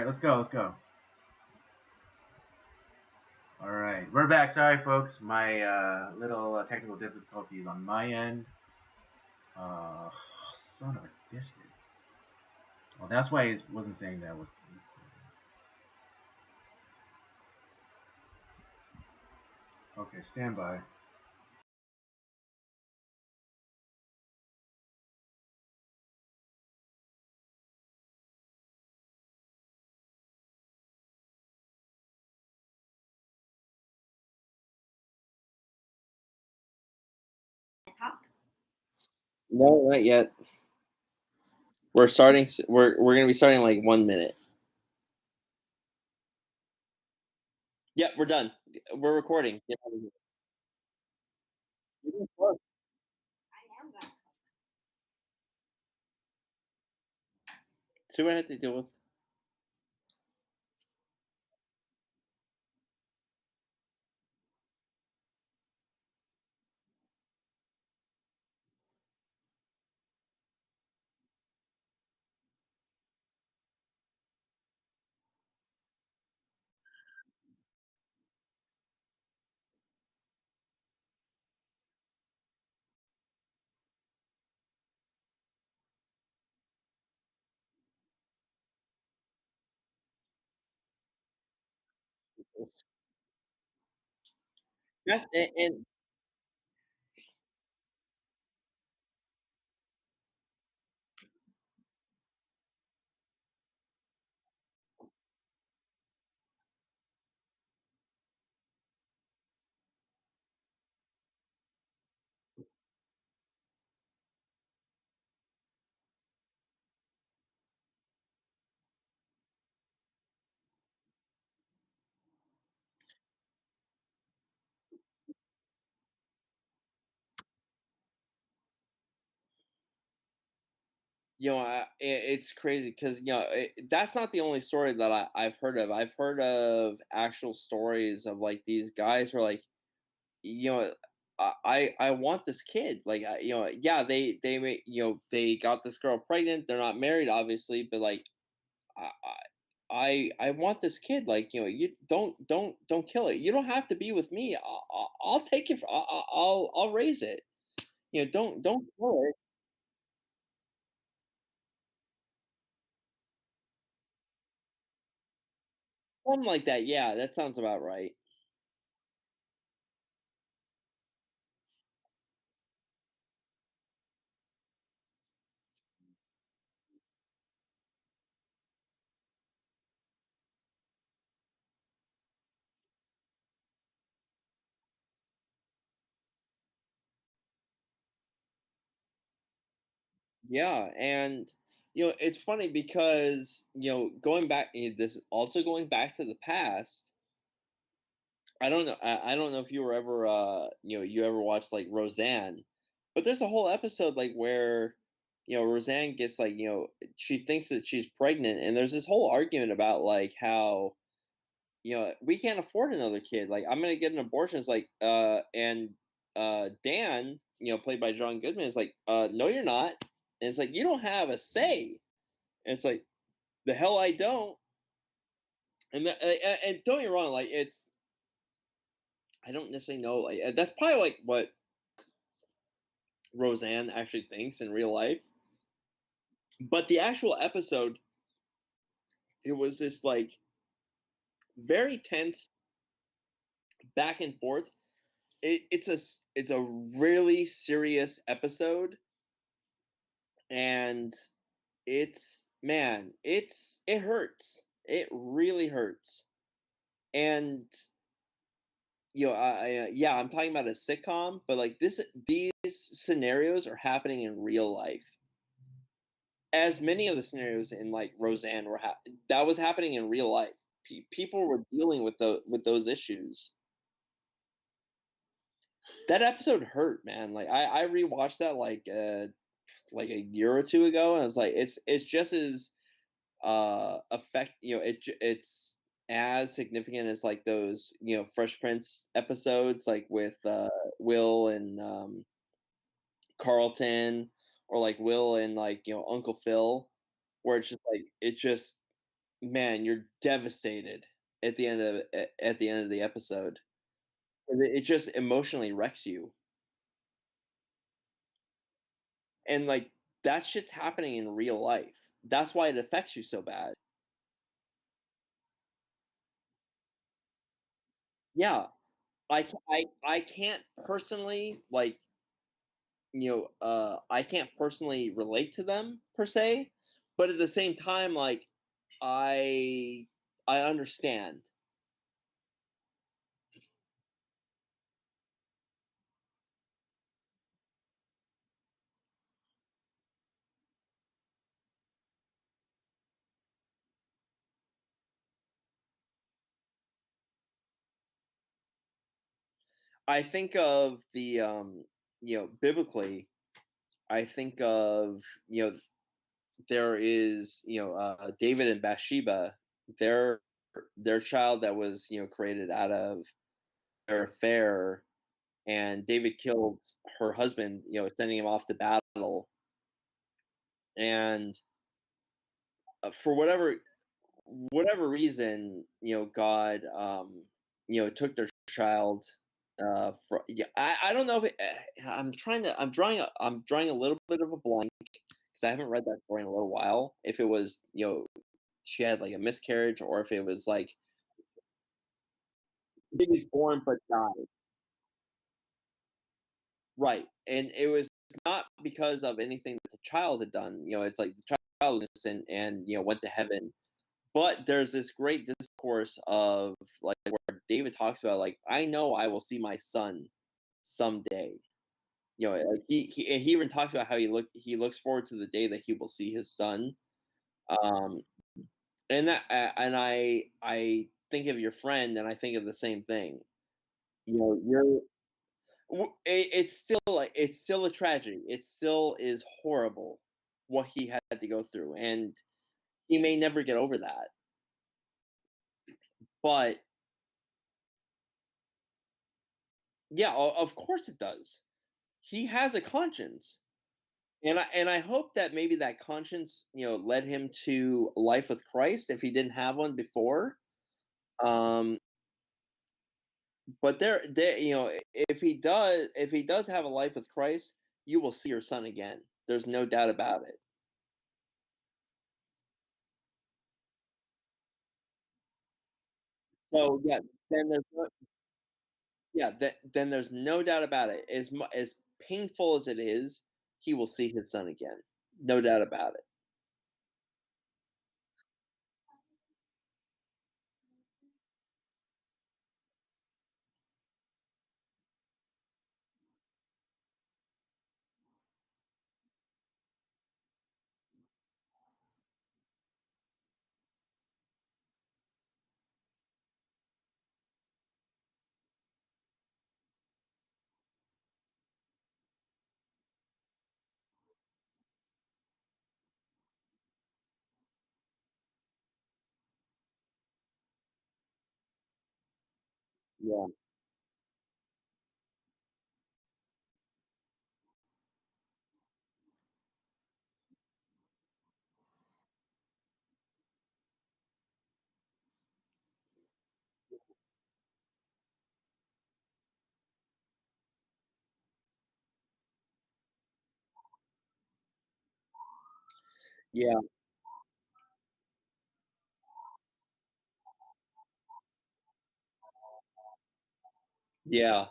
Let's go. Let's go. All right, we're back. Sorry, folks. My little technical difficulties on my end. Uh, Son of a biscuit. Well, that's why it wasn't saying that was. Okay, stand by. No, not yet. We're starting. We're gonna be starting in like 1 minute. Yep, we're done. We're recording. Get out of here. See what I have to deal with. And it's crazy because that's not the only story that I've heard of. I've heard of actual stories of like these guys who are like, you know, I want this kid. Like, yeah, they got this girl pregnant. They're not married, obviously, but like, I I want this kid. Like, you don't kill it. You don't have to be with me. I'll take it. I'll raise it. Don't kill it. Something like that. Yeah, that sounds about right. Yeah, and it's funny because going back. This is also going back to the past. I don't know. I don't know if you were ever you ever watched like Roseanne, but there's a whole episode like where Roseanne gets like she thinks that she's pregnant, and there's this whole argument about like how we can't afford another kid. Like, I'm gonna get an abortion. It's like, and Dan, played by John Goodman, is like, no, you're not. And it's like, you don't have a say. And it's like, the hell I don't. And don't get me wrong, like I don't necessarily know. Like, that's probably like what Roseanne actually thinks in real life. But the actual episode, it was this like very tense back and forth. It's a really serious episode, and it hurts. It really hurts. And yeah, I'm talking about a sitcom, but like these scenarios are happening in real life. As many of the scenarios in like Roseanne that was happening in real life. People were dealing with those issues. That episode hurt, man. Like, I rewatched that like a year or two ago, and I was like, it's just as it's as significant as like those Fresh Prince episodes, like with Will and Carlton, or like Will and like Uncle Phil, where it's just like it just man, you're devastated at the end of at the end of the episode. And it just emotionally wrecks you. And like that shit's happening in real life. That's why it affects you so bad. Yeah. I can't personally like, I can't personally relate to them per se, but at the same time like I I understand. I think of the biblically, I think of, there is, David and Bathsheba, their their child that was, created out of their affair, and David killed her husband, sending him off to battle, and for whatever reason, God, took their child. Yeah, I don't know if I'm drawing a little bit of a blank because I haven't read that story in a little while. If it was, she had like a miscarriage, or if it was like baby's born but died. Right, and it was not because of anything that the child had done. It's like the child was innocent and went to heaven. But there's this great discourse of like where David talks about like, I know I will see my son someday. Like he even talks about how he looks forward to the day that he will see his son. Um, and I think of your friend, and I think of the same thing. You're it's still like it's still a tragedy. It still is horrible what he had to go through, and he may never get over that. But yeah, of course it does. He has a conscience. And I hope that maybe that conscience, led him to a life with Christ if he didn't have one before. Um, but there, if he does have a life with Christ, you will see your son again. There's no doubt about it. So yeah, then there's no, yeah, then there's no doubt about it. As painful as it is, he will see his son again. No doubt about it. Yeah, yeah, yeah.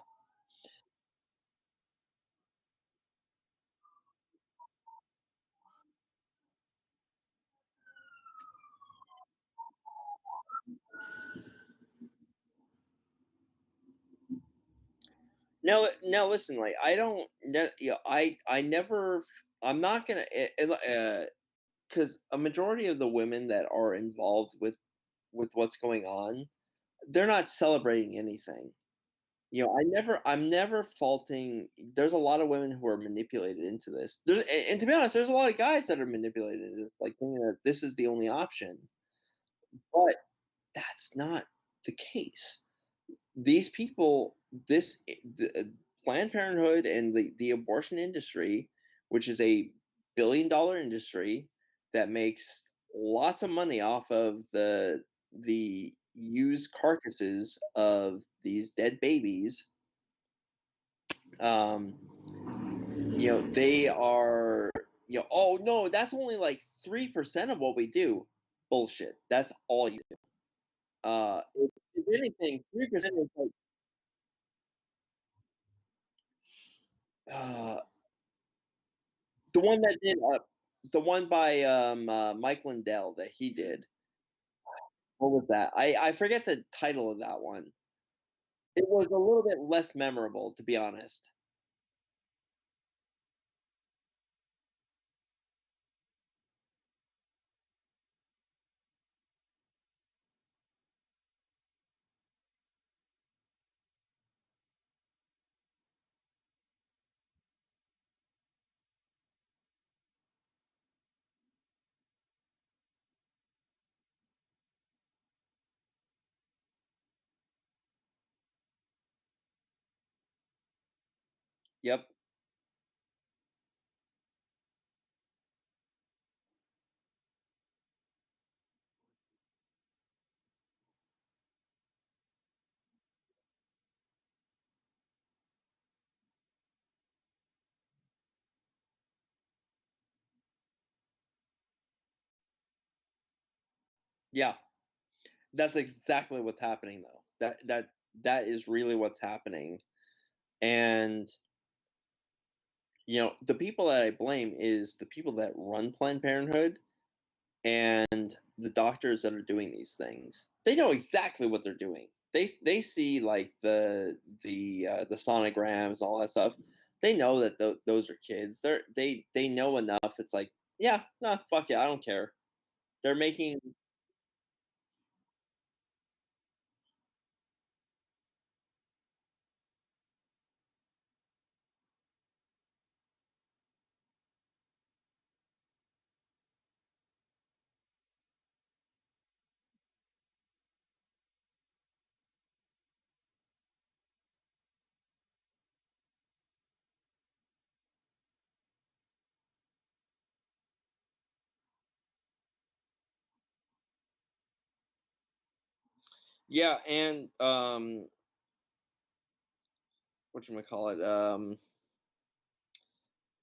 Now listen, like I don't, I never, I'm not gonna, because a majority of the women that are involved with what's going on, they're not celebrating anything. I'm never faulting. There's a lot of women who are manipulated into this. And to be honest, there's a lot of guys that are manipulated into this, like thinking that this is the only option. But that's not the case. These people, the Planned Parenthood and the abortion industry, which is a billion-dollar industry that makes lots of money off of the used carcasses of these dead babies. They are, oh no, that's only like 3% of what we do. Bullshit. That's all you do. If anything, 3% is like uh, the one that did the one by Mike Lindell that he did. What was that? I forget the title of that one. It was a little bit less memorable, to be honest. Yep. Yeah. That's exactly what's happening though. That is really what's happening. And the people that I blame is the people that run Planned Parenthood and the doctors that are doing these things. They know exactly what they're doing. They see like the sonograms, all that stuff. They know that those are kids. They know enough. It's like, yeah, nah, fuck yeah, I don't care. They're making yeah, and what you call it?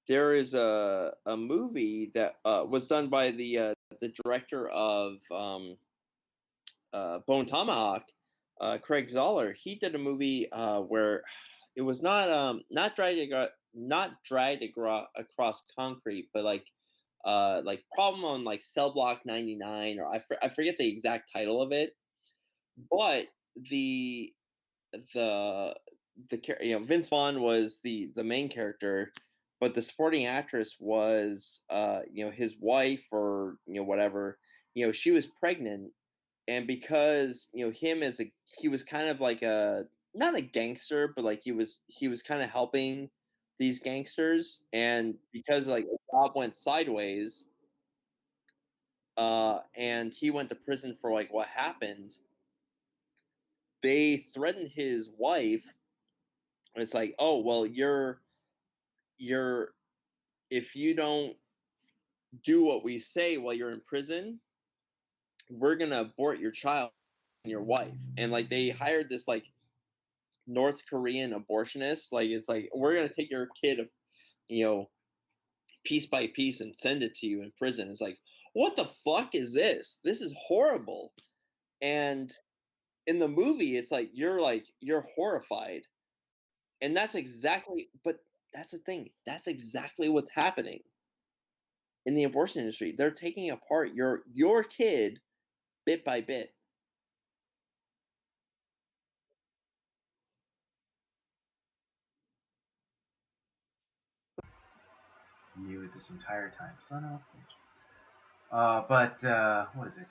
There is a movie that was done by the director of Bone Tomahawk, Craig Zoller. He did a movie where it was not dragged across concrete, but like Problem on like Cell Block 99, or I forget the exact title of it. But the the Vince Vaughn was the main character, but the supporting actress was his wife, or whatever. She was pregnant, and because him as a he was kind of like a not a gangster, but like he was kind of helping these gangsters, and because like the job went sideways, and he went to prison for like what happened. They threatened his wife. It's like, oh well, you're if you don't do what we say while you're in prison, we're gonna abort your child and your wife. And like they hired this like North Korean abortionist. Like it's like, we're gonna take your kid, you know, piece by piece and send it to you in prison. It's like, what the fuck is this? This is horrible. And in the movie, it's like you're horrified, and that's exactly. But that's the thing. That's exactly what's happening in the abortion industry. They're taking apart your kid bit by bit. It's muted this entire time. Son of a bitch. But what is it?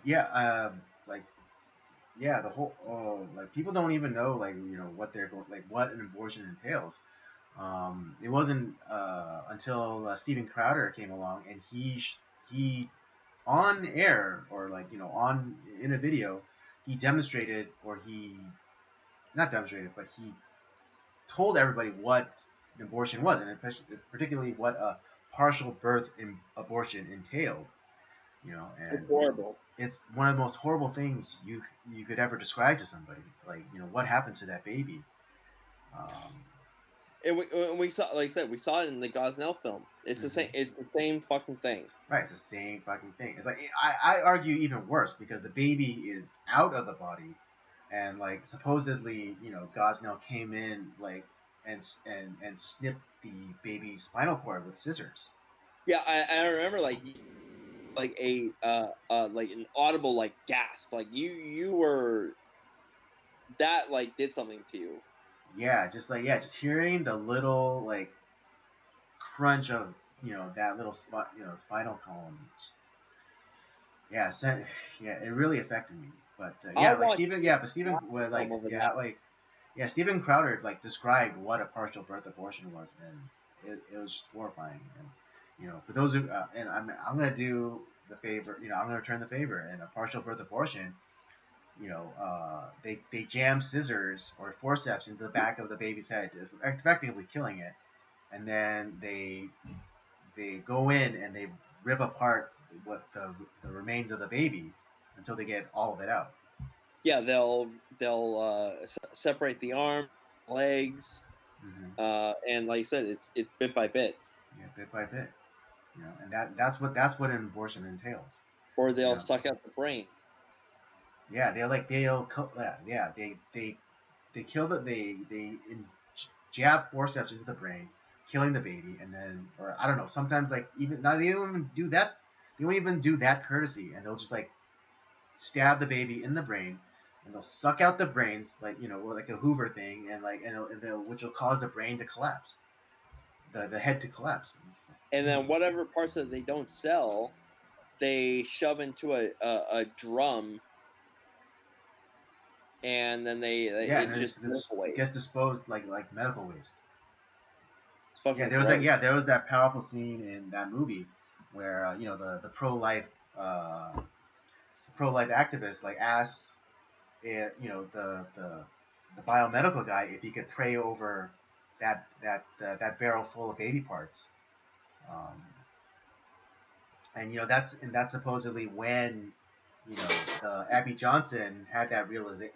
Yeah. Like yeah, the whole like people don't even know like what they're going like what an abortion entails. It wasn't until Steven Crowder came along and he on air or like on in a video he demonstrated or he not demonstrated but he told everybody what an abortion was and particularly what a partial birth abortion entailed. And It's horrible. it's one of the most horrible things you could ever describe to somebody. Like, what happened to that baby? Um, And we saw, like I said, we saw it in the Gosnell film. It's the same. mhm. It's the same fucking thing. Right, it's the same fucking thing. It's like I argue even worse because the baby is out of the body, and like supposedly Gosnell came in like and snipped the baby's spinal cord with scissors. Yeah, I remember like a like an audible like gasp. Like you were that like did something to you. Yeah, just hearing the little like crunch of that little spinal column. Yeah, yeah, it really affected me. But I'll watch But Stephen was film over that. Stephen Crowder like described what a partial birth abortion was, and it was just horrifying. And for those who and I'm gonna do the favor, I'm gonna return the favor. And a partial birth abortion, they jam scissors or forceps into the back of the baby's head, effectively killing it, and then they go in and they rip apart what the remains of the baby until they get all of it out. Yeah, they'll separate the arm, legs, Hmm. and like I said, it's bit by bit. Yeah, bit by bit. And that's what an abortion entails. Or You they'll know, suck out the brain. yeah, they kill they jab forceps into the brain, killing the baby, and then or I don't know. Sometimes like even now they don't even do that. They won't even do that courtesy, and they'll just like stab the baby in the brain, and they'll suck out the brains like a Hoover thing, and which will cause the brain to collapse, the head to collapse. And then whatever parts that they don't sell, they shove into a drum, and then Yeah, and it just it microwaves. gets disposed like medical waste. It's Yeah, fucking gross. there was that powerful scene in that movie where the uh, pro life activist like asks the biomedical guy if he could pray over that barrel full of baby parts. Um, and that's supposedly when Abby Johnson had that realization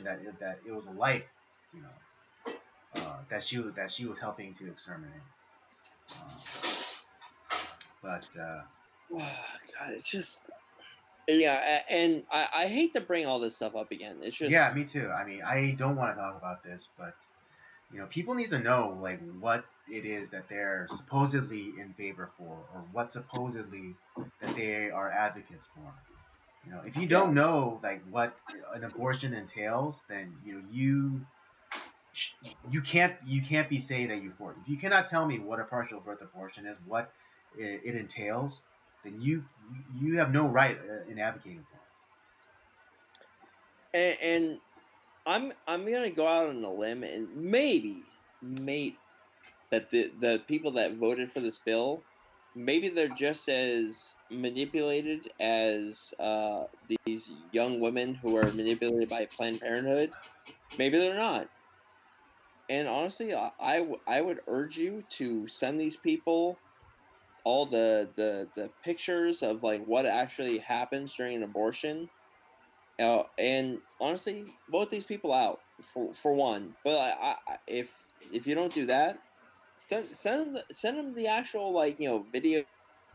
that it was a life, you know, that she was helping to exterminate. Uh, but God, it's just yeah, and I hate to bring all this stuff up again. It's yeah, just me too. I mean, I don't want to talk about this, but people need to know like what it is that they're supposedly in favor for, or what supposedly that they are advocates for. If you yeah. don't know like what an abortion entails, then you can't be say that you're for it. If you cannot tell me what a partial birth abortion is, what it entails, then you have no right in advocating for And I'm gonna go out on a limb and maybe that the people that voted for this bill, maybe they're just as manipulated as these young women who are manipulated by Planned Parenthood. Maybe they're not. And honestly, I would urge you to send these people all the pictures of like what actually happens during an abortion. And honestly, vote these people out for one. But if you don't do that, send them the actual like video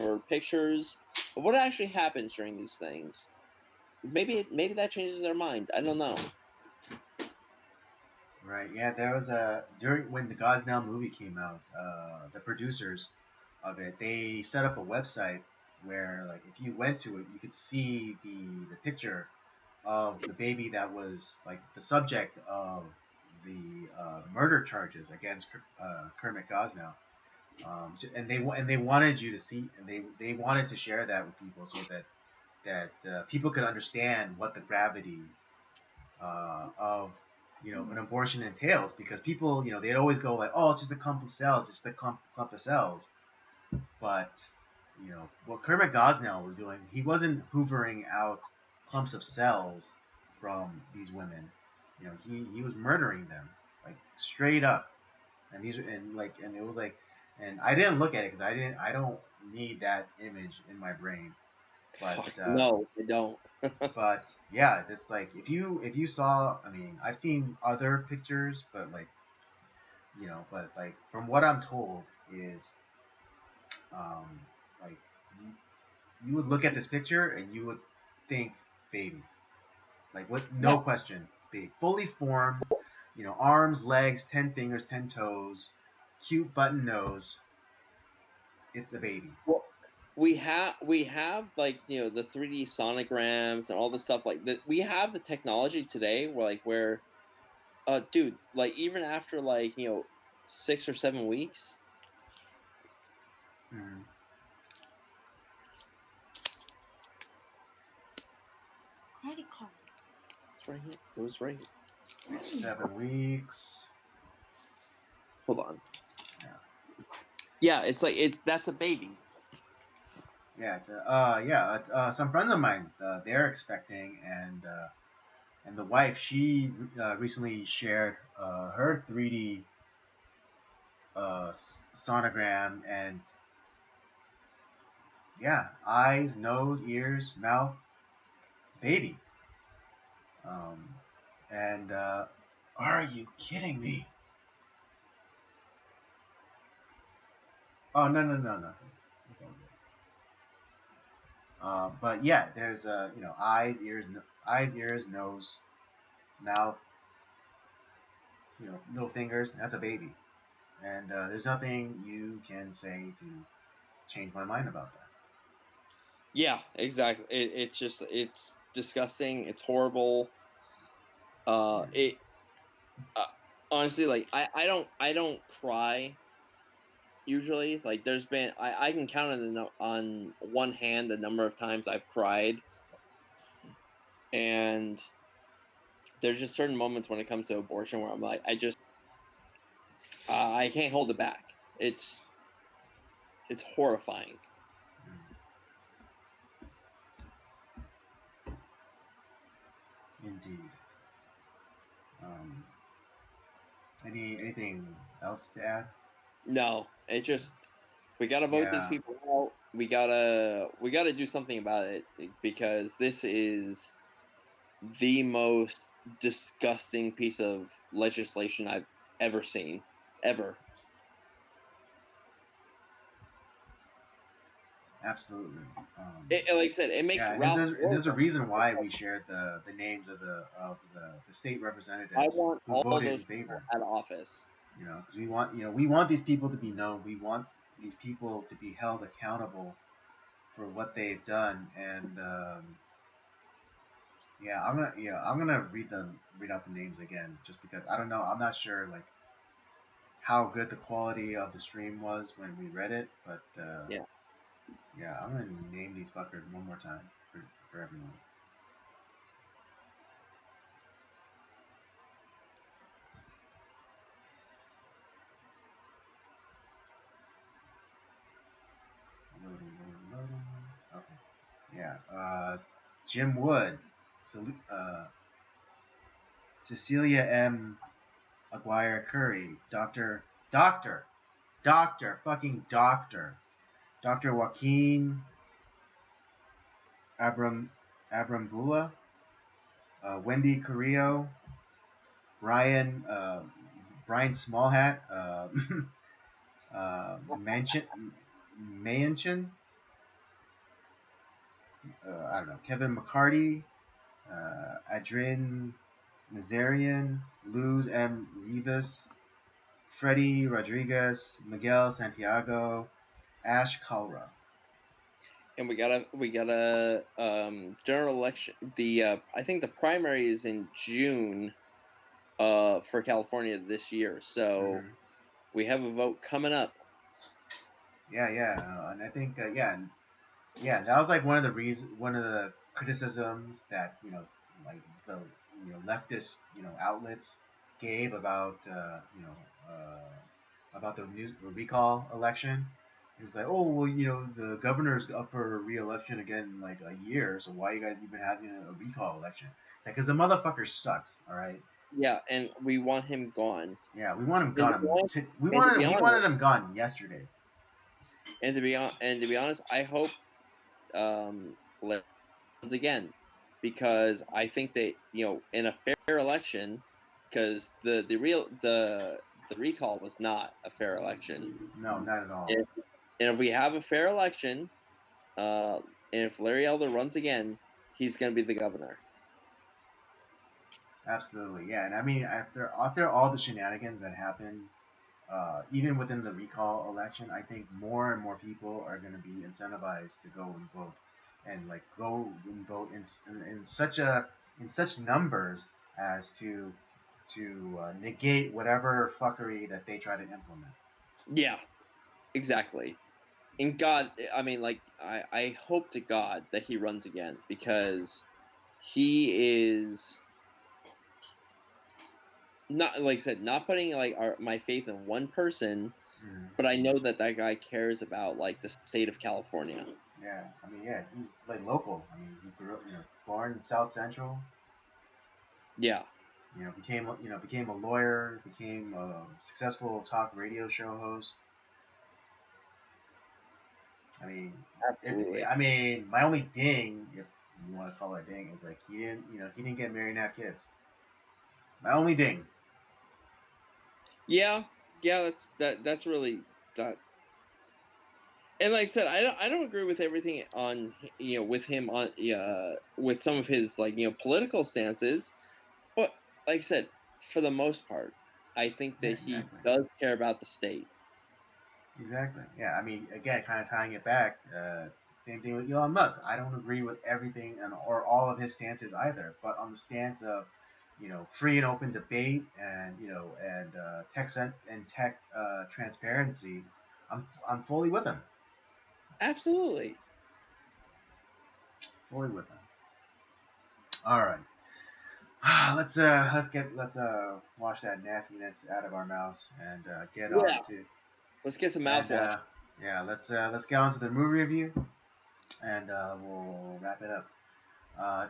or pictures of what actually happens during these things. Maybe that changes their mind. I don't know. it. Right? Yeah, there was a during when the Gosnell movie came out, the producers of it they set up a website where like if you went to it, you could see the picture of the baby that was like the subject of the murder charges against Kermit Gosnell. And they wanted you to see, and they wanted to share that with people so that people could understand what the gravity of an abortion entails, because people they'd always go like, oh, it's just a clump of cells, it's just a clump of cells. But what Kermit Gosnell was doing, he wasn't hoovering out clumps of cells from these women. He was murdering them like straight up, and it was like And I didn't look at it because I don't need that image in my brain. But Fuck no, I don't. but yeah, this like if you saw, I mean, I've seen other pictures, but like but like from what I'm told is um like you would look at this picture and you would think baby, like what, Yeah. no question, baby, fully formed, arms, legs, 10 fingers, 10 toes, cute button nose. It's a baby. Well, we have like the 3D sonograms and all the stuff like that. We have the technology today where dude, like even after 6 or 7 weeks. Mm-hmm. Credit card. It's right here. It was right here. 6 7 weeks. Hold on. Yeah. Yeah, it's like that's a baby. Yeah, some friends of mine, they're expecting, and the wife, she recently shared her 3D sonogram, and yeah, eyes, nose, ears, mouth, baby. Um, and are you kidding me? Oh, no, no, no, nothing. It's all good. But yeah, there's eyes, ears, nose, mouth, little fingers. That's a baby, and there's nothing you can say to change my mind about that. Yeah, exactly. It's disgusting. It's horrible. Yeah. It uh, honestly, like I don't cry usually. Like there's been I can count on one hand the number of times I've cried, and there's just certain moments when it comes to abortion where I'm like I can't hold it back. It's horrifying. Indeed. Um, anything else to add? No, it just we gotta vote these Yeah, people out. We gotta do something about it because this is the most disgusting piece of legislation I've ever seen, ever. absolutely. Like I said, it makes Yeah, Ralph and there's a Northam. reason why we shared the names of the state I representatives want who all voted those in people favor. out of office. Because we want these people to be known. We want these people to be held accountable for what they've done. And yeah, I'm gonna read out the names again, just because I don't know. I'm not sure like how good the quality of the stream was when we read it, but Yeah. yeah, I'm gonna name these fuckers one more time for everyone. Loading, loading, loading. Okay. Yeah. Jim Wood, Cecilia M. Aguirre Curry, fucking Doctor Joaquin Abram Abrambula, Wendy Carrillo, Brian Brian Smallhat, Manchin, Manchin, I don't know, Kevin McCarty, Adrian Nazarian, Luz M. Rivas, Freddie Rodriguez, Miguel Santiago, Ash Kalra. And we got a general election. The I think the primary is in June for California this year. So we have a vote coming up. Yeah, and I think that was like one of the criticisms that like the leftist outlets gave about about the news recall election. It's like, oh well, the governor's up for re-election again in like a year, so why are you guys even having a recall election? It's like, because the motherfucker sucks, all right. Yeah, and we want him gone. Yeah, we want him And to gone. be honest, We and to wanted be we honest, wanted him gone yesterday. I hope Larry runs again, because I think that, in a fair election, because the recall was not a fair election. No, not at all. If, and if we have a fair election, uh, and if Larry Elder runs again, he's going to be the governor. Absolutely, yeah. And I mean, after all the shenanigans that happened, even within the recall election, I think more and more people are going to be incentivized to go and vote, and like go and vote in such numbers as to negate whatever fuckery that they try to implement. Yeah, exactly. And God, I mean, like, I hope to God that he runs again, because he is not, like I said, not putting like my faith in one person, Mm. but I know that that guy cares about like the state of California. Yeah, I mean, yeah, he's like local. I mean, he grew up, born in South Central. Yeah, Became a lawyer, became a successful talk radio show host. I mean, absolutely. my only ding, if you want to call it a ding, is like he didn't get married and have kids. My only ding. Yeah, yeah, that's really that. And like I said, I don't agree with everything on, with him on, with some of his, like, political stances, but like I said, for the most part, I think Yeah, that he exactly. does care about the state. Exactly. Yeah, I mean, again, kind of tying it back. Same thing with Elon Musk. I don't agree with everything or all of his stances either, but on the stance of, free and open debate and tech transparency, I'm fully with him. Absolutely. Fully with him. All right. Let's wash that nastiness out of our mouths and get on Yeah. to Let's get some and mouthwash. yeah, let's get on to the movie review and we'll wrap it up.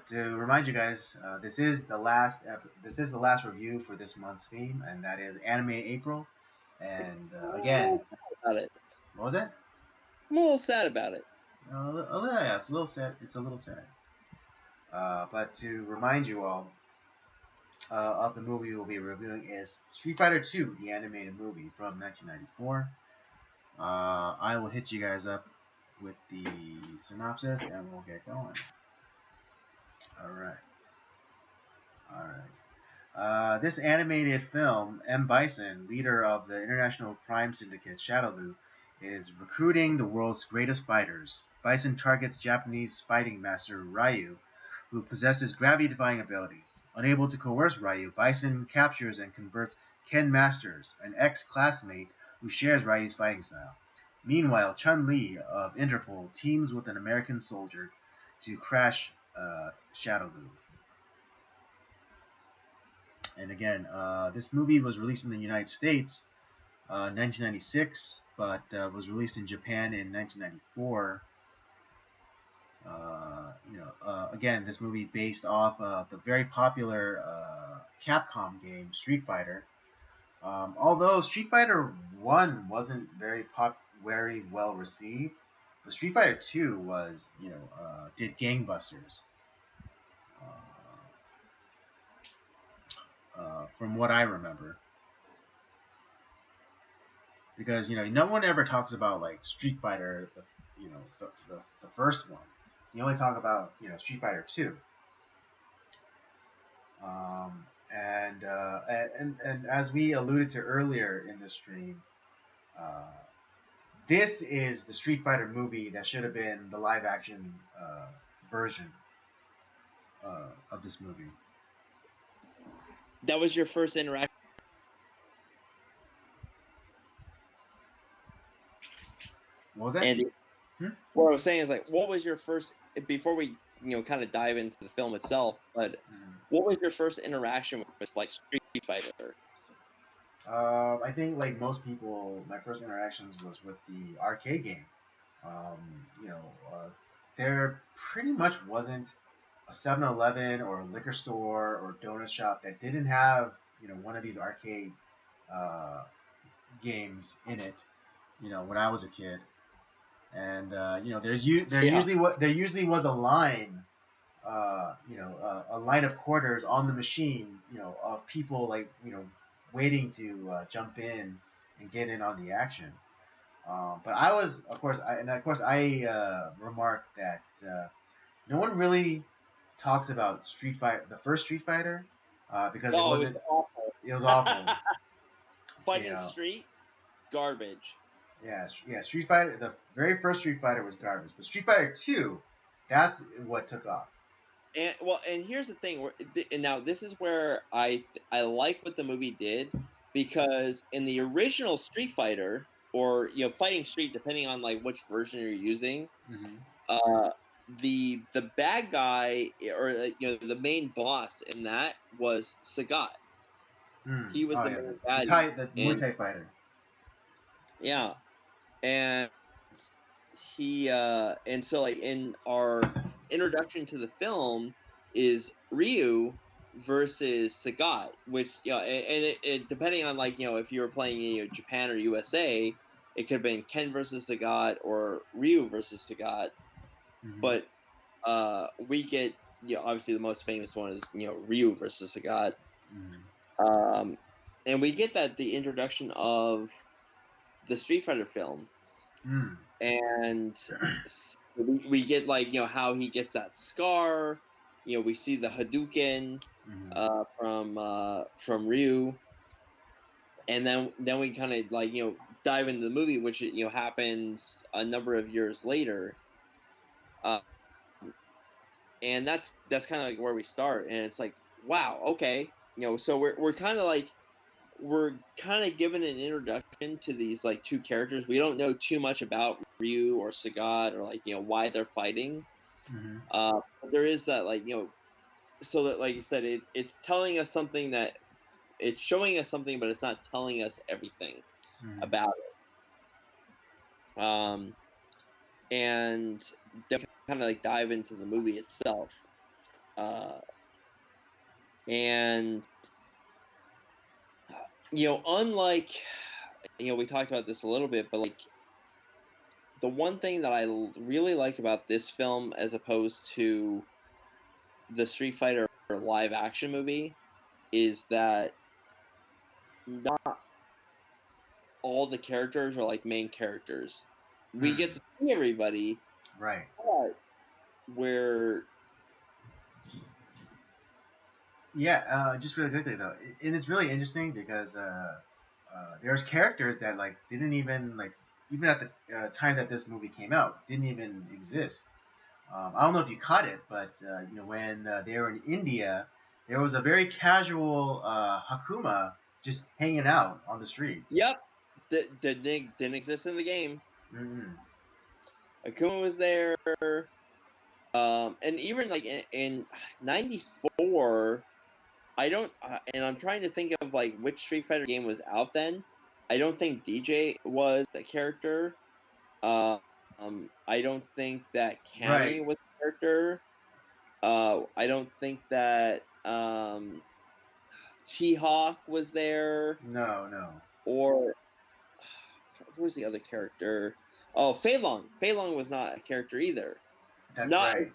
To remind you guys, this is the last review for this month's theme, and that is Anime April. And I'm a again, little sad about it. what was that? I'm a little sad about it. Yeah, it's a little sad. It's a little sad. But to remind you all of the movie we'll be reviewing is Street Fighter 2, the animated movie from 1994. I will hit you guys up with the synopsis, and we'll get going. All right. All right. This animated film, M. Bison, leader of the international crime syndicate Shadowloo, is recruiting the world's greatest fighters. Bison targets Japanese fighting master Ryu, who possesses gravity-defying abilities. Unable to coerce Ryu, Bison captures and converts Ken Masters, an ex-classmate who shares Ryu's fighting style. Meanwhile, Chun-li of Interpol teams with an American soldier to crash Shadowloo. And again, this movie was released in the United States 1996, but was released in Japan in 1994. Again, this movie based off of the very popular Capcom game Street Fighter. Although Street Fighter 1 wasn't very well received, but Street Fighter 2 was, did gangbusters. From what I remember. Because no one ever talks about like Street Fighter, the first one. You only talk about Street Fighter 2. And as we alluded to earlier in this stream, uh, this is the Street Fighter movie that should have been the live action version of this movie. That was your first interaction. What was that? Andy, what I was saying is, like, what was your first, before we kind of dive into the film itself, but what was your first interaction with like Street Fighter? I think like most people, my first interactions was with the arcade game. Um, you know, there pretty much wasn't a 7-Eleven or a liquor store or donut shop that didn't have one of these arcade uh, games in it. When I was a kid, and Yeah. there usually was a line, a line of quarters on the machine, of people waiting to jump in and get in on the action. But I was, of course, I remarked that no one really talks about Street Fighter, the first Street Fighter, because Oh, it was awful. it was awful. You Fighting know, Street, garbage. yeah. Street Fighter, the very first Street Fighter was garbage, but Street Fighter Two, that's what took off. And well, and here's the thing. And now this is where I like what the movie did, because in the original Street Fighter, or Fighting Street, depending on like which version you're using, Mm-hmm. uh, the bad guy, or the main boss in that was Sagat. He was Oh the yeah, main the baddie, Thai, the Muay and Thai fighter. yeah, and and so like in our introduction to the film is Ryu versus Sagat, which and it depending on like if you were playing Japan or USA, it could have been Ken versus Sagat or Ryu versus Sagat. Mm-hmm. But we get obviously the most famous one is Ryu versus Sagat. Mm-hmm. um and we get that the introduction of the Street Fighter film, Mm. and we get like how he gets that scar. We see the Hadouken Mm-hmm. from Ryu, and then we kind of like dive into the movie, which happens a number of years later. uh, and that's kind of like where we start, and it's like, wow, okay, so we're kind of like we're kind of given an introduction to these like two characters. We don't know too much about Ryu or Sagat, or like why they're fighting. Mm-hmm. But there is that like so that, like you said, it's telling us something, that it's showing us something, but it's not telling us everything Mm-hmm. about it. And then kind of like dive into the movie itself. Uh, and unlike we talked about this a little bit, but like the one thing that I really like about this film, as opposed to the Street Fighter live action movie, is that not all the characters are like main characters. We Hmm. get to see everybody, Right. but where Yeah. Just really quickly though, and it's really interesting because there's characters that didn't even even at the time that this movie came out didn't even exist. I don't know if you caught it, but when they were in India, there was a very casual Hakuma just hanging out on the street. yep, that didn't exist in the game. Mm-hmm. Akuma was there, and even like in '94, I don't, and I'm trying to think of like which Street Fighter game was out then. I don't think DJ was a character. I don't think that Right. Cammy was a character. I don't think that T Hawk was there, No, no. or who was the other character? Oh, Fei Long. Fei Long was not a character either. That's Not right.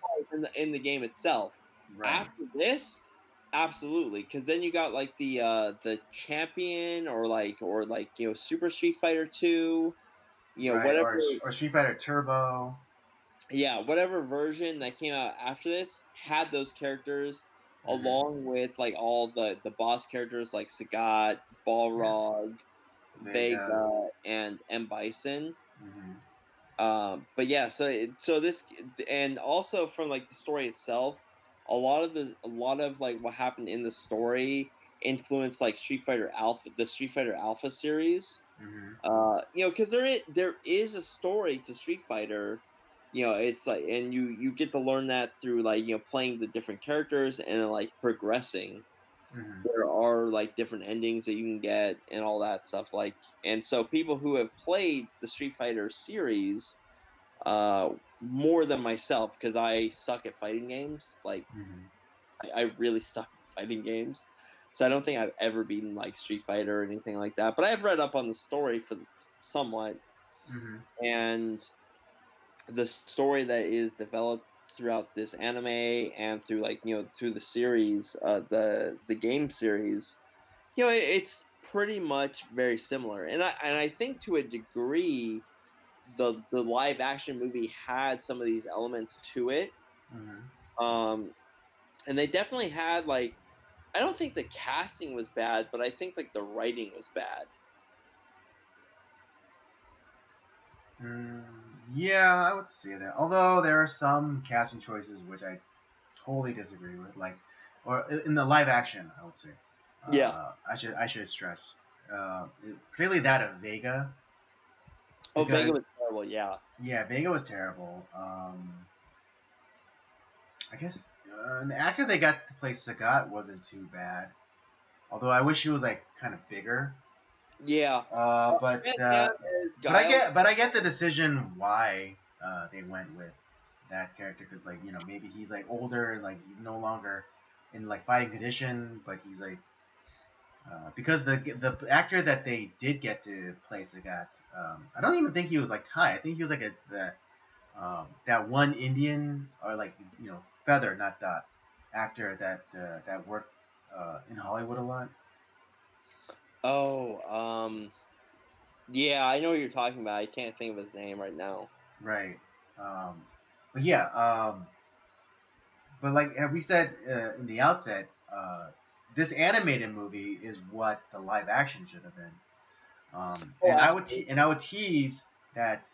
in the game itself. Right. After this, absolutely, because then you got like the champion, or like Super Street Fighter 2, Right. whatever. Or Street Fighter Turbo. Yeah, whatever version that came out after this had those characters, Mm-hmm. along with like all the boss characters like Sagat, Yeah. Balrog, Vega. Vega, and M Bison. Mm-hmm. But yeah, so this, and also from like the story itself, a lot of like what happened in the story influenced like the Street Fighter Alpha series. Mm-hmm. Because there is a story to Street Fighter. It's like, and you get to learn that through like playing the different characters and like progressing. Mm-hmm. There are like different endings that you can get and all that stuff, like, and so people who have played the Street Fighter series, uh more than myself because I suck at fighting games. Like Mhm. I really suck at fighting games. So I don't think I've ever beaten like Street Fighter or anything like that. But I've read up on the story for somewhat, Mhm. and the story that is developed throughout this anime and through through the series, the game series, it's pretty much very similar. And I think to a degree, the live action movie had some of these elements to it. Mhm. Um, and they definitely had like I don't think the casting was bad, but I think like the writing was bad. Mm, yeah, I would say that. Although there are some casting choices which I totally disagree with, like, or in the live action, I would say. Yeah. I should stress, particularly that of Vega, Oh, Vega because was terrible. Yeah. yeah, Vega was terrible. I guess the actor they got to play Sagat wasn't too bad. Although I wish he was like kind of bigger. Yeah. Uh, but Yeah, uh, as but I Guile. get but I get the decision why they went with that character, because like maybe he's like older and like he's no longer in like fighting condition, but he's like because the actor that they did get to play Sagat, I don't even think he was like Thai. I think he was like that one Indian, or like Feather, not Dot, actor that worked in Hollywood a lot. Oh, yeah, I know what you're talking about. I can't think of his name right now. Right. Um, but yeah, but like we said in the outset, this animated movie is what the live action should have been. Oh, And absolutely. I would tease that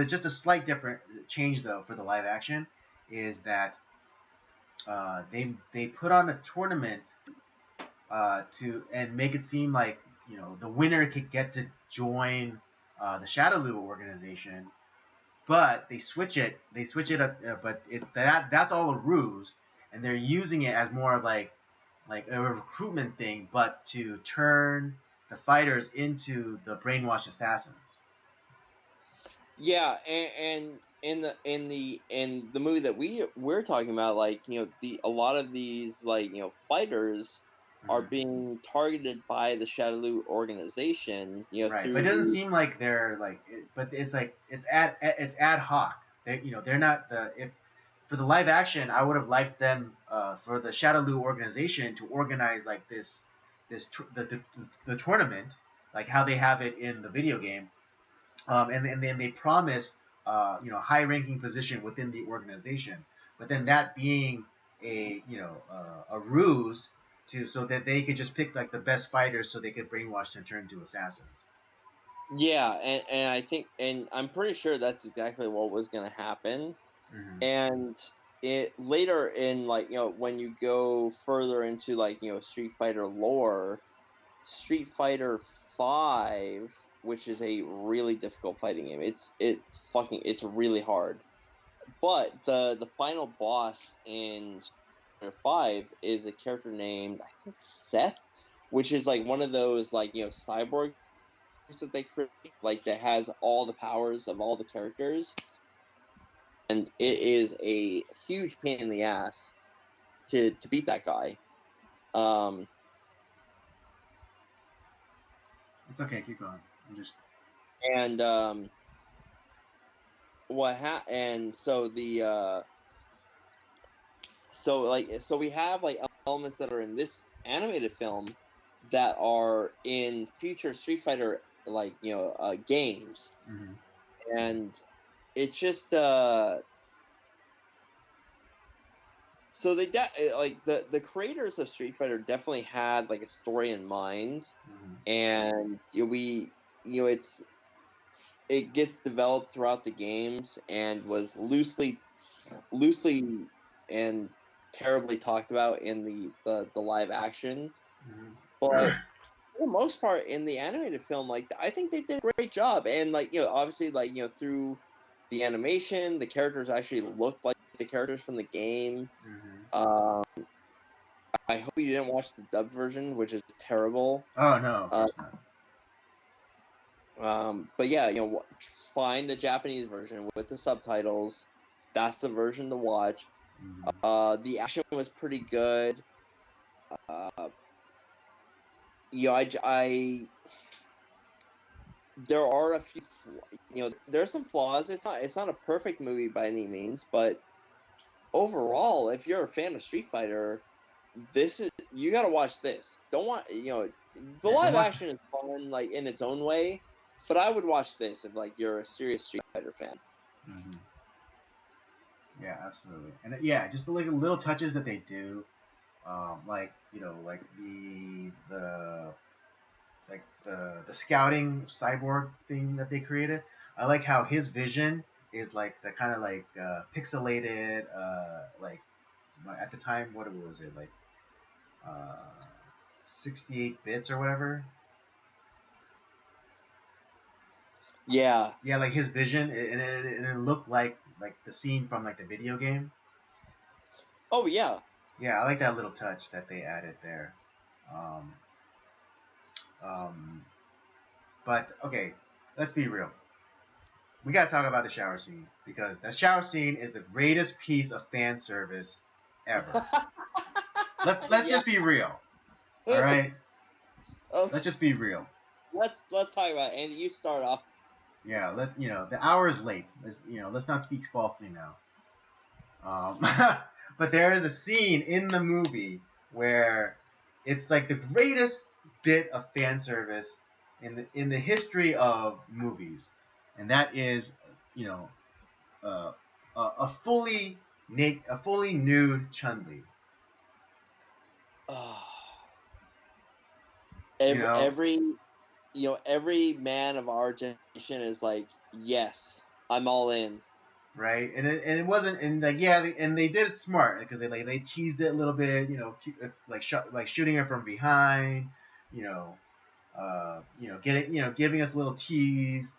just a slight different change though for the live action is that they put on a tournament to and make it seem like the winner could get to join the Shadowloo organization, but they switch it up, but that's all a ruse, and they're using it as more of like a recruitment thing, but to turn the fighters into the brainwashed assassins. Yeah, and in the movie that we're talking about, like the a lot of these fighters are Mhm. being targeted by the Shadaloo organization, Right, but it doesn't through. seem like they're but it's like it's ad hoc. They're not the if for the live action. I would have liked them for the Shadowloo organization to organize like the tournament, like how they have it in the video game, and then they promise high ranking position within the organization, but then that being a ruse to so that they could just pick like the best fighters so they could brainwash and turn into assassins. Yeah, and I think, and I'm pretty sure that's exactly what was going to happen. Hmm. And it later in when you go further into Street Fighter lore, Street Fighter 5, which is a really difficult fighting game. It's really hard. But the final boss in Street Fighter 5 is a character named, I think, Seth, which is like one of those cyborg that they create, like that has all the powers of all the characters, and it is a huge pain in the ass to beat that guy. Um, It's okay, keep going. I'm just and and so so we have like elements that are in this animated film that are in future Street Fighter games, hmm and it just so like the creators of Street Fighter definitely had like a story in mind, hmm and it gets developed throughout the games and was loosely and terribly talked about in the live action. hmm But for the most part, in the animated film, like I think they did a great job. And obviously, through the animation, the characters actually looked like the characters from the game. hmm Um, I hope you didn't watch the dub version, which is terrible. Oh no, of Uh, course not. But yeah, find the Japanese version with the subtitles. That's the version to watch. The action was pretty good. I there are a few, there's some flaws. It's not a perfect movie by any means, but overall, if you're a fan of Street Fighter, you got to watch this. Don't want the Yeah, don't live watch. action is fun like in its own way, but I would watch this if like you're a serious Street Fighter fan. Mm-hmm. Yeah, absolutely. And yeah, just the like little touches that they do, like like the scouting cyborg thing that they created. I like how his vision is like the kind of like pixelated, like at the time, what was it like, uh, 68 bits or whatever. Yeah. Yeah, like his vision, and it looked like the scene from like the video game. Oh yeah. Yeah, I like that little touch that they added there. Um, um, but okay, let's be real. We gotta talk about the shower scene because that shower scene is the greatest piece of fan service ever. Let's Yeah. just be real. All right, Um, let's just be real. let's talk about it. Andy, you start off. Yeah, the hour is late. Let's not speak falsely now. But there is a scene in the movie where it's like the greatest bit of fan service in the history of movies, and that is, you know, uh, a fully nude Chun-Li. You know, Every man of our generation is like, yes, I'm all in. right? And it wasn't, and like yeah, and they did it smart because they teased it a little bit, like shooting it from behind, you know, getting giving us a little tease,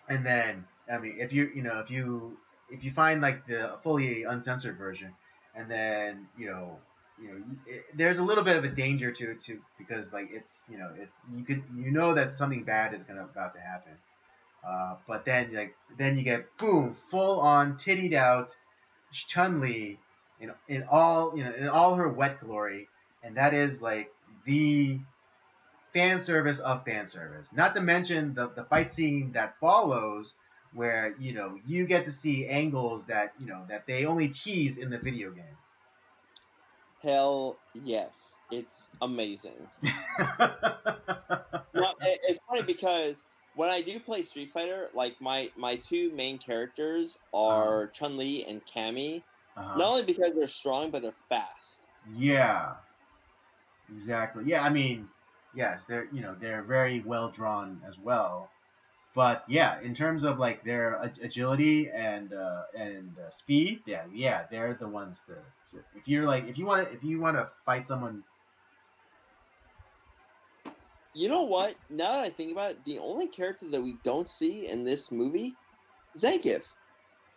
and then I mean if you find like the fully uncensored version, and then there's a little bit of a danger to it too because like it's that something bad is about to happen. But then you get boom, full on tittied out Chun-Li in all her wet glory, and that is like the fan service of fan service. Not to mention the fight scene that follows, where you get to see angles that they only tease in the video game. Hell yes, it's amazing. It's funny because when I do play Street Fighter, like my two main characters are Chun-Li and Cammy. Not only because they're strong, but they're fast. Yeah, exactly. Yeah, I mean, yes, they're very well drawn as well. But yeah, in terms of like their agility and speed, yeah, they're the ones if you want to fight someone. You know what? Now that I think about it, the only character that we don't see in this movie, Zangief.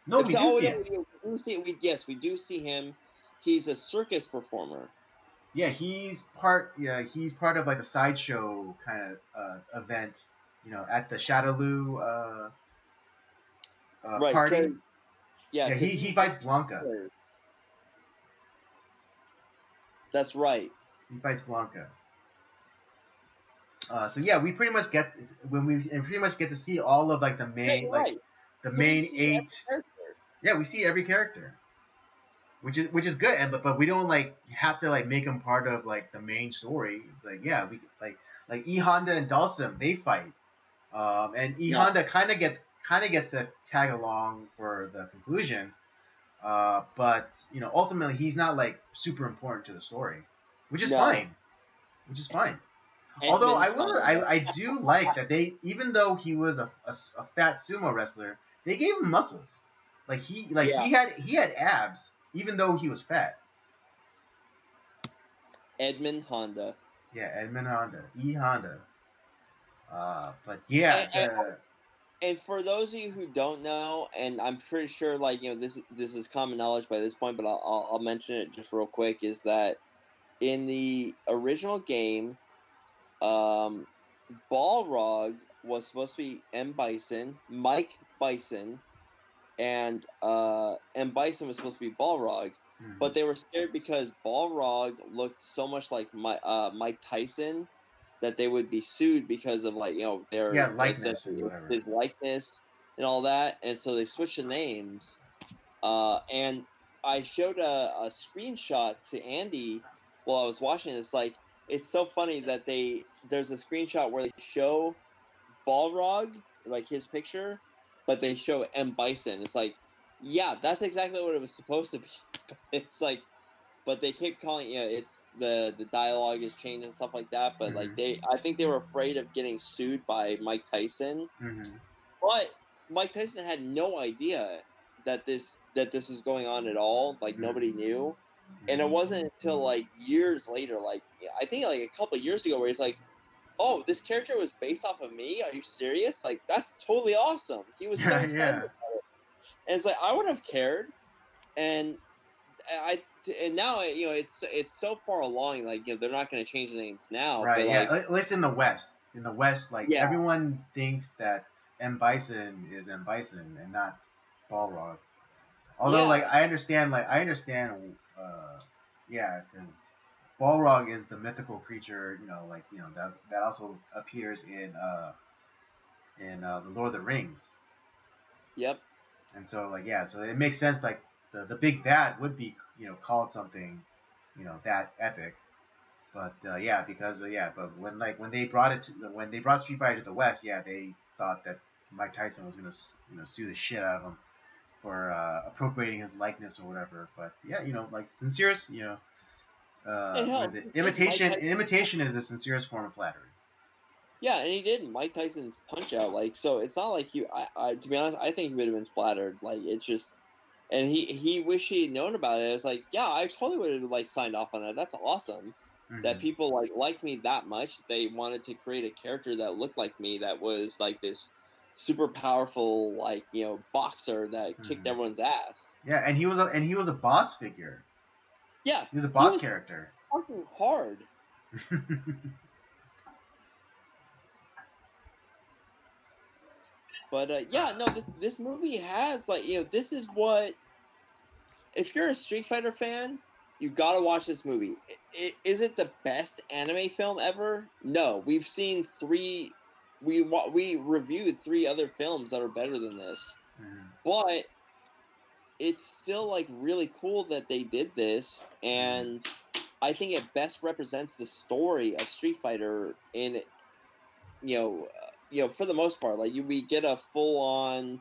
No, we do see him. We do see. Yes, we do see him. He's a circus performer. Yeah, he's part of like a sideshow kind of event, at the Shadowloo Right, party. yeah, Yeah, he fights Blanca. That's right. He fights Blanca. So yeah, we pretty much get to see all of like the main the main eight. Yeah, we see every character, which is good, but we don't like have to like make them part of like the main story. It's like yeah, we like E Honda and Dhalsim, they fight, and E Honda kind of gets to tag along for the conclusion, but ultimately he's not like super important to the story, which is fine. Although I do like that they, even though he was a fat sumo wrestler, they gave him muscles. Like he had abs even though he was fat. Edmund Honda. Yeah, Edmund Honda, E Honda. But yeah, and for those of you who don't know, and I'm pretty sure like this is common knowledge by this point, but I'll mention it just real quick, is that in the original game, Balrog was supposed to be M. Bison, Mike Bison, and M. Bison was supposed to be Balrog, Hmm. but they were scared because Balrog looked so much like Mike Tyson that they would be sued because of like Yeah, their likeness and essentially whatever. his likeness and all that, and so they switched the names. And I showed a screenshot to Andy while I was watching. It's like it's so funny that there's a screenshot where they show Balrog, like his picture, but they show M. Bison. It's like, yeah, that's exactly what it was supposed to be. It's like, but they keep calling, it's the dialogue is changed and stuff like that. But like Hmm. I think they were afraid of getting sued by Mike Tyson. Hmm. But Mike Tyson had no idea that this was going on at all. Like nobody Hmm. knew. And it wasn't until like years later, like I think like a couple years ago, where he's like, "Oh, this character was based off of me? Are you serious? Like that's totally awesome." He was so Yeah, excited, yeah. and it's like I would have cared. And I and now it's so far along. Like they're not going to change the names now, but Right, yeah. like At least in the West. In the West, like yeah, everyone thinks that M. Bison is M. Bison and not Balrog. Although, yeah, I understand, yeah, because Balrog is the mythical creature, that also appears in the Lord of the Rings, yep. and so yeah, so it makes sense. Like the big bad would be called something, that epic. But yeah, because but when they brought when they brought Street Fighter to the West, yeah, they thought that Mike Tyson was gonna sue the shit out of him for appropriating his likeness or whatever. But yeah, like sincerest, And what hell, is it? he did Mike Imitation. Tyson. Imitation is the sincerest form of flattery. Yeah, and he did Mike Tyson's Punch Out. Like, so it's not like to be honest, I think he would have been flattered. Like, it's just, and he wished he had known about it. It's like, yeah, I totally would have like signed off on that. That's awesome. That Hmm. people like liked me that much. They wanted to create a character that looked like me. That was like this super powerful, like boxer that kicked Hmm. everyone's ass. Yeah, and he was a boss figure. Yeah, He was a he boss was character. fucking hard. But yeah, no, this movie has like this is what if you're a Street Fighter fan, you gotta watch this movie. Is it the best anime film ever? No, we've seen three. We reviewed three other films that are better than this, Hmm. but it's still like really cool that they did this, Hmm. and I think it best represents the story of Street Fighter in for the most part. Like we get a full on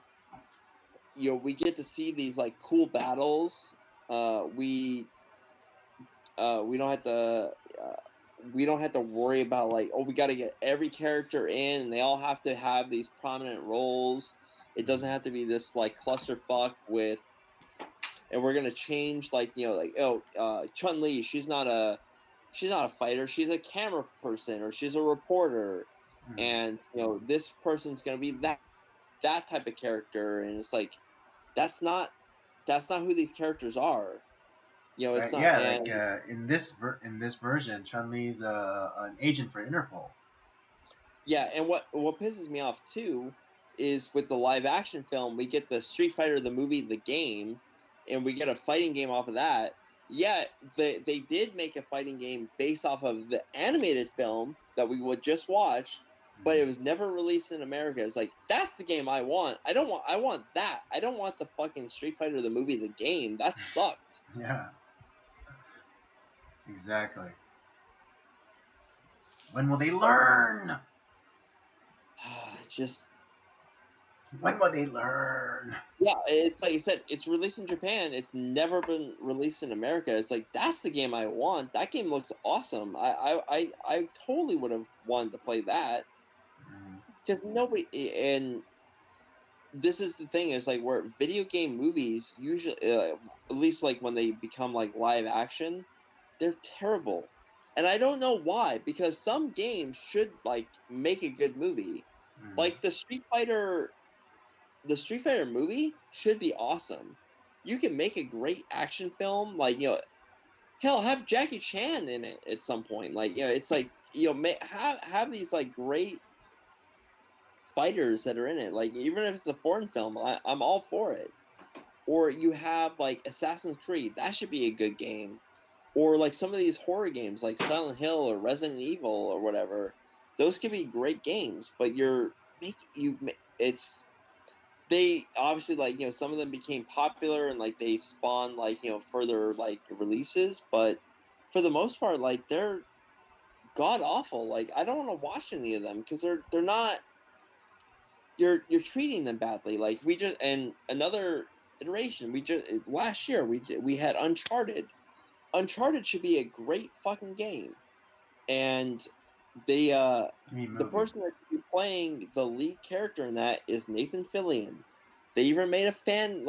we get to see these like cool battles. We we don't have to uh, we don't have to worry about like we got to get every character in and they all have to have these prominent roles. It doesn't have to be this like clusterfuck with and we're gonna change like like Chun-Li, she's not a fighter, she's a camera person or she's a reporter, Hmm. and this person's gonna be that type of character, and it's like that's not that's not who these characters are. It's Right? not. Yeah, And like in this version, Chun Li's an agent for Interpol. yeah, and what pisses me off too is with the live action film, we get the Street Fighter the movie, the game, and we get a fighting game off of that. Yeah, they did make a fighting game based off of the animated film that we would just watch, but it was never released in America. It's like that's the game I want. I want that. I don't want the fucking Street Fighter the movie, the game. That sucked. Yeah, exactly. When will they learn? It's just When will they learn? yeah, it's like I said, it's released in Japan. It's never been released in America. It's like that's the game I want. That game looks awesome. I totally would have wanted to play that Mm, because nobody. And this is the thing is like where video game movies usually, at least like when they become like live action, they're terrible. And I don't know why because some games should like make a good movie, mm. like the Street Fighter movie should be awesome. You can make a great action film, like hell, have Jackie Chan in it at some point. Like it's like have these like great fighters that are in it. Like, even if it's a foreign film, I'm all for it. Or you have like Assassin's Creed, that should be a good game. Or like some of these horror games, like Silent Hill or Resident Evil or whatever. Those could be great games, but it's they obviously, like, some of them became popular and like they spawned like further like releases, but for the most part, like, they're god awful. Like, I don't want to watch any of them because they're not. You're treating them badly. Like, we just, and another iteration, we just last year we had Uncharted. Uncharted should be a great fucking game, and they the person that should be playing the lead character in that is Nathan Fillion. They even made a fan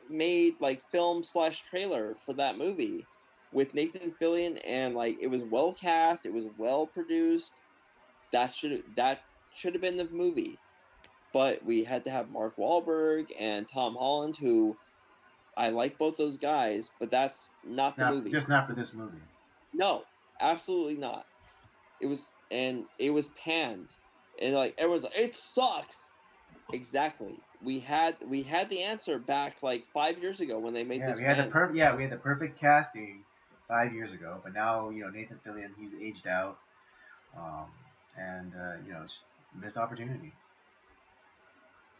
made like film / trailer for that movie with Nathan Fillion, and like, it was well cast, it was well produced. That should have been the movie, but we had to have Mark Wahlberg and Tom Holland, who I like both those guys, but that's not the movie. Just not for this movie. No, absolutely not. It was panned, and like, everyone's like, it sucks. Exactly. We had the answer back like 5 years ago when they made this. We had the perfect casting 5 years ago, but now Nathan Fillion, he's aged out, and it's missed opportunity.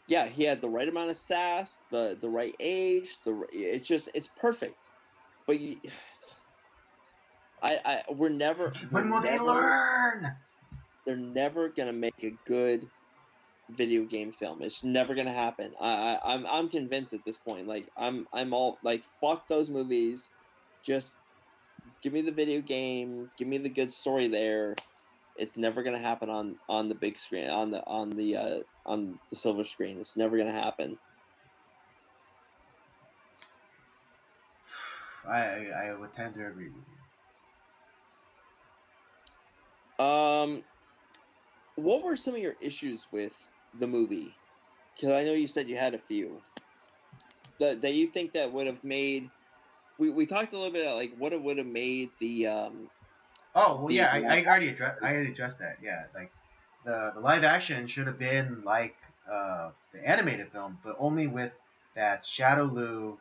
Yeah, he had the right amount of sass, the right age, it's perfect. But we're never. When will they learn? They're never gonna make a good video game film. It's never gonna happen. I'm convinced at this point. Like, I'm all like, fuck those movies. Just give me the video game. Give me the good story there. It's never gonna happen on the big screen, on the silver screen. It's never gonna happen. I would tend to agree with you. What were some of your issues with the movie? Because I know you said you had a few that you think that would have made. We talked a little bit about like what it would have made the. I already addressed that. Yeah, like the live action should have been like the animated film, but only with that Shadow Lu,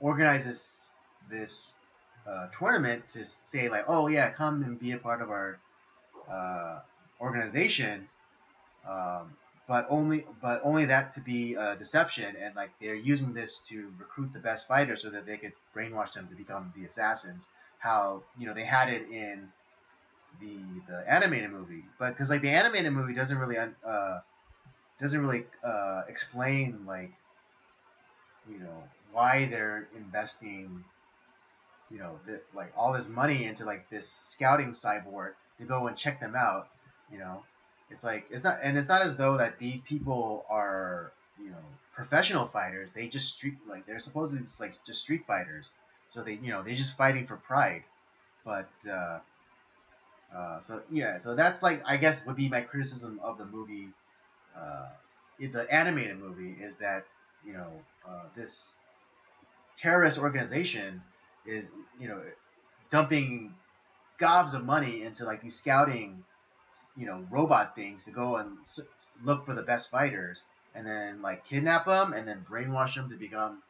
organizes this tournament to say like, oh yeah, come and be a part of our organization, but only that to be a deception, and like they're using this to recruit the best fighters so that they could brainwash them to become the assassins. How they had it in the animated movie, but because like the animated movie doesn't really explain like why they're investing like all this money into like this scouting cyborg to go and check them out. It's like it's not as though that these people are professional fighters. They just they're supposedly just street fighters. So they're just fighting for pride. But so that's like, I guess, would be my criticism of the movie, the animated movie, is that this terrorist organization is dumping gobs of money into like these scouting robot things to go and look for the best fighters, and then like kidnap them and then brainwash them to become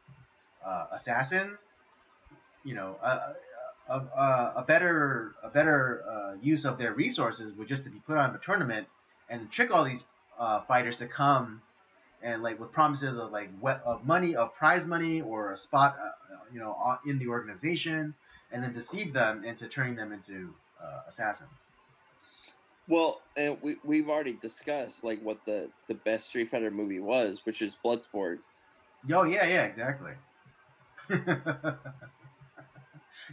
assassins. A better use of their resources would just to be put on a tournament and trick all these fighters to come, and like with promises of like prize money or a spot in the organization, and then deceive them into turning them into assassins. Well, and we've already discussed like what the best Street Fighter movie was, which is Bloodsport. Oh yeah, exactly.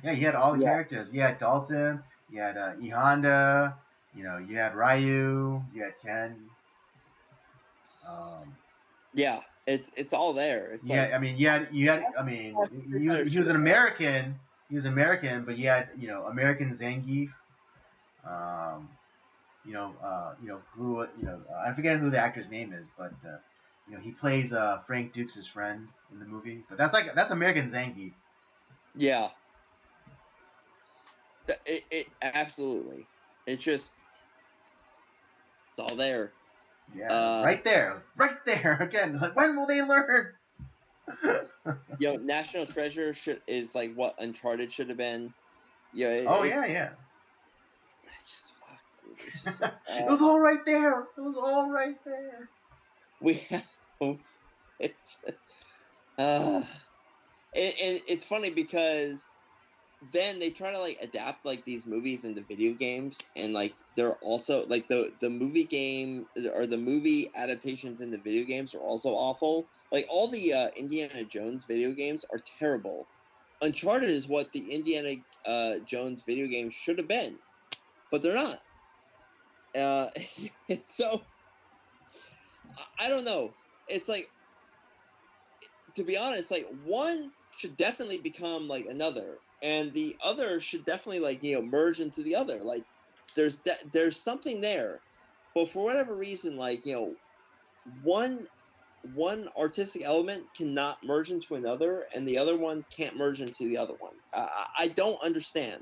Yeah, you had all the characters. You had Dawson, you had E Honda, you had Ryu, you had Ken. Yeah, it's all there. It's yeah, like, I mean, he was an American. He was American, but you had American Zangief. Who I forget who the actor's name is, but he plays Frank Dukes' friend in the movie. But that's American Zangief. Yeah. It absolutely. It just, It's all there. Yeah, right there, again. Like, when will they learn? National Treasure is like what Uncharted should have been. Oh yeah, yeah. It's just fuck, dude. It's just like, It was all right there. It was all right there. we have. It's just, and it's funny because then they try to like adapt like these movies into video games, and like they're also like the movie game or the movie adaptations into video games are also awful. Like all the Indiana Jones video games are terrible. Uncharted is what the Indiana Jones video game should have been, but they're not. So I don't know. It's like, to be honest, like one should definitely become like another, and the other should definitely like merge into the other. Like there's something there, but for whatever reason, like one artistic element cannot merge into another, and the other one can't merge into the other one. I don't understand.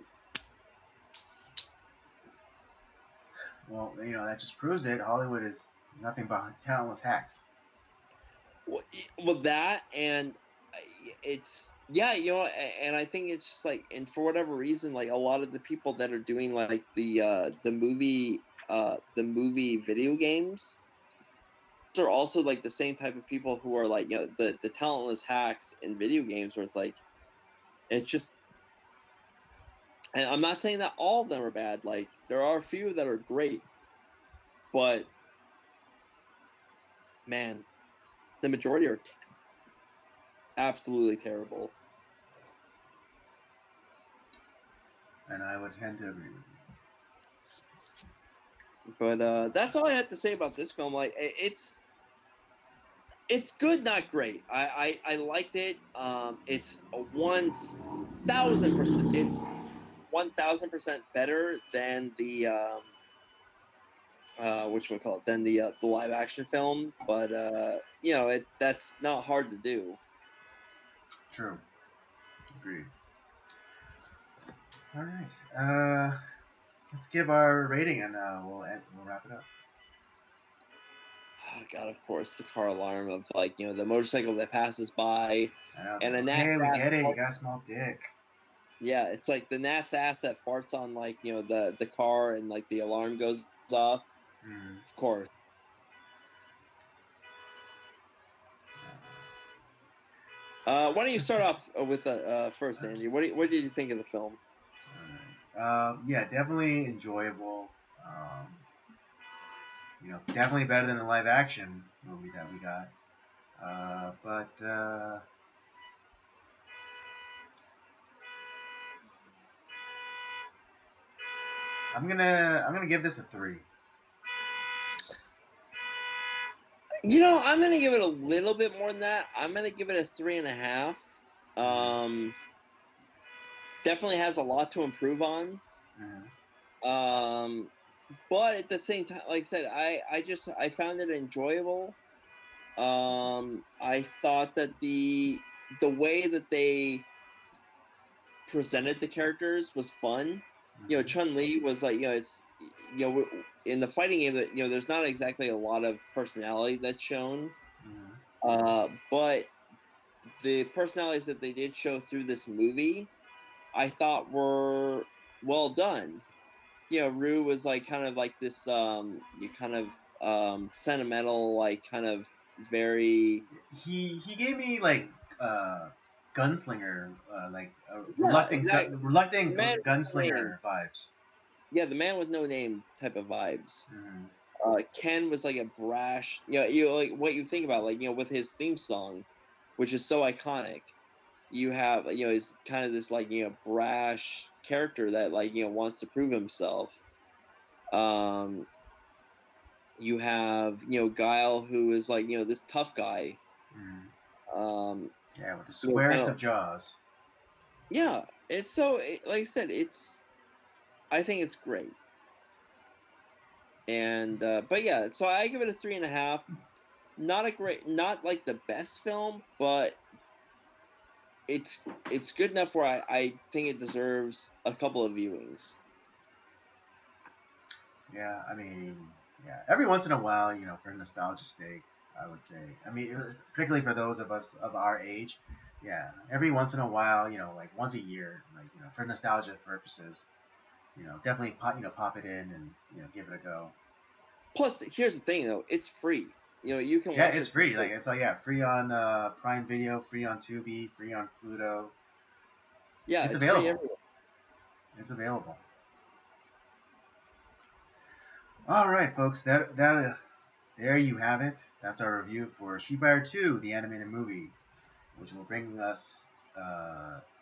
Well, that just proves it. Hollywood is nothing but talentless hacks. Well, that and it's and I think it's just like, and for whatever reason, like a lot of the people that are doing like the movie video games are also like the same type of people who are like the talentless hacks in video games, where it's like it's just. And I'm not saying that all of them are bad. Like there are a few that are great, but man, the majority are absolutely terrible. And I would tend to agree with you. But that's all I had to say about this film. Like it's good, not great. I liked it. It's 1,000%. It's 1,000% better than the what you call it, than the live action film. But that's not hard to do. True. Agreed. All right. Let's give our rating, and we'll wrap it up. Oh God, of course, the car alarm of like the motorcycle that passes by, and a gnat's Hey, we ass. get it. You got a small dick. Yeah, it's like the gnat's ass that farts on like the car, and like the alarm goes off. Of course. Why don't you start off with first, Andy? What did you think of the film? All right. Yeah, definitely enjoyable. Definitely better than the live action movie that we got. But I'm gonna give this a 3. I'm gonna give it a little bit more than that. I'm gonna give it a 3.5. Definitely has a lot to improve on. But at the same time, like I said, I found it enjoyable. I thought that the way that they presented the characters was fun. Chun-Li was like, it's in the fighting game that there's not exactly a lot of personality that's shown. But the personalities that they did show through this movie, I thought were well done. Rue was like kind of like this sentimental, like kind of very. He gave me like gunslinger, like Exactly. reluctant gunslinger vibes. Yeah, the man with no name type of vibes. Ken was like a brash, like what you think about, like with his theme song, which is so iconic. You have he's kind of this like brash character that like wants to prove himself. You have Guile, who is like this tough guy. Yeah, with the squarest of jaws. Yeah, it's so like I said, I think it's great. And but yeah, so I give it a 3.5. Not like the best film, but it's good enough where I think it deserves a couple of viewings. Yeah, I mean, Yeah, every once in a while, for nostalgia's sake, I would say. I mean, particularly for those of us of our age, yeah, every once in a while, like once a year, like for nostalgia purposes, definitely pop it in and give it a go. Plus, here's the thing though, it's free. You can Yeah, watch it's it for free. free. Like it's free on Prime Video, free on Tubi, free on Pluto. Yeah, It's it's free available. everywhere. It's available. All right, folks. There you have it. That's our review for Street Fighter 2, the animated movie, which will bring us,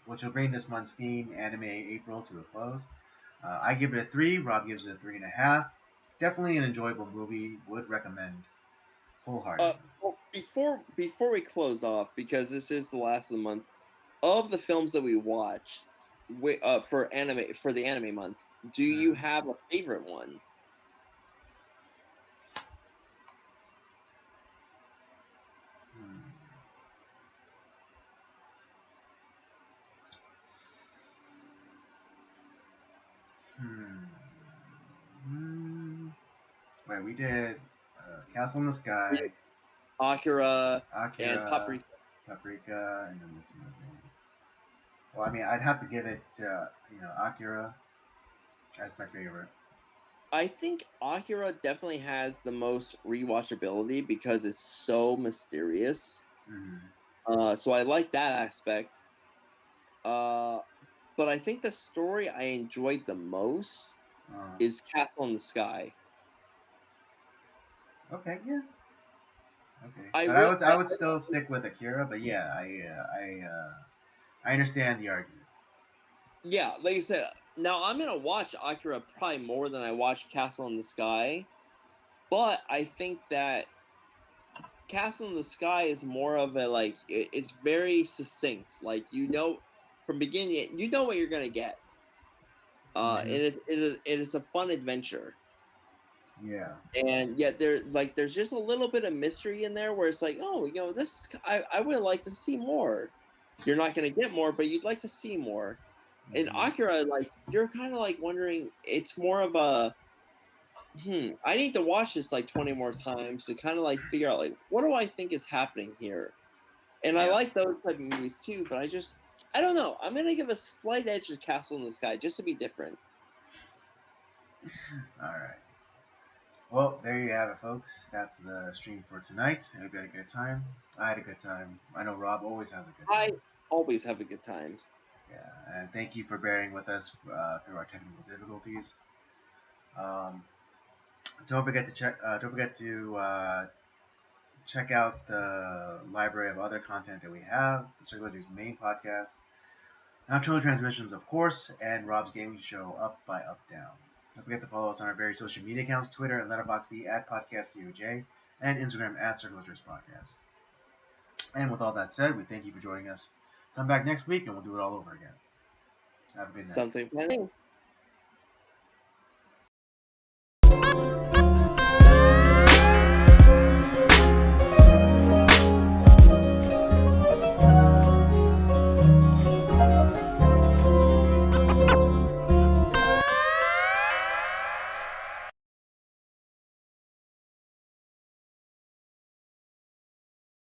which will bring this month's theme, Anime April, to a close. I give it a 3. Rob gives it a 3.5. Definitely an enjoyable movie. Would recommend wholeheartedly. Well, before we close off, because this is the last of the month, of the films that we watched, for the anime month, do you Mm. have a favorite one? Hmm. Hmm. Hmm. Wait, we did Castle in the Sky, Akira and Akira, Paprika. Paprika, and then this movie. Well, I mean, I'd have to give it, Akira as my favorite. I think Akira definitely has the most rewatchability because it's so mysterious. Mm. So I like that aspect. Uh, but I think the story I enjoyed the most Uh, is Castle in the Sky. okay, yeah, okay. I But will. I would still stick with Akira. But yeah, I understand the argument. Yeah, like I said, now I'm gonna watch Akira probably more than I watched Castle in the Sky, but I think that Castle in the Sky is more of a it's very succinct. Like from beginning, you know what you're gonna get. Hmm. And it is a fun adventure, Yeah. and yet there's just a little bit of mystery in there where it's like, oh, I would like to see more. You're not gonna get more, but you'd like to see more. In Hmm. Akira, like you're kind of like wondering. It's more of a I need to watch this like 20 more times to kind of like figure out like what do I think is happening here. And I Yep. like those type of movies too, but I don't know. I'm gonna give a slight edge to Castle in the Sky just to be different. All right. Well, there you have it, folks. That's the stream for tonight. I hope you had a good time. I had a good time. I know Rob always has a good I time. always have a good time. Yeah, and thank you for bearing with us through our technical difficulties. Um, don't forget to check. Don't forget to check out the library of other content that we have. The Circulator's main podcast, Nocturnal Transmissions, of course, and Rob's gaming show, Up by Up Down. Don't forget to follow us on our various social media accounts: Twitter and Letterboxd at PodcastCOJ, and Instagram at Circulator's Podcast. And with all that said, we thank you for joining us. Come back next week and we'll do it all over again. Have a good night. Sounds like a plan.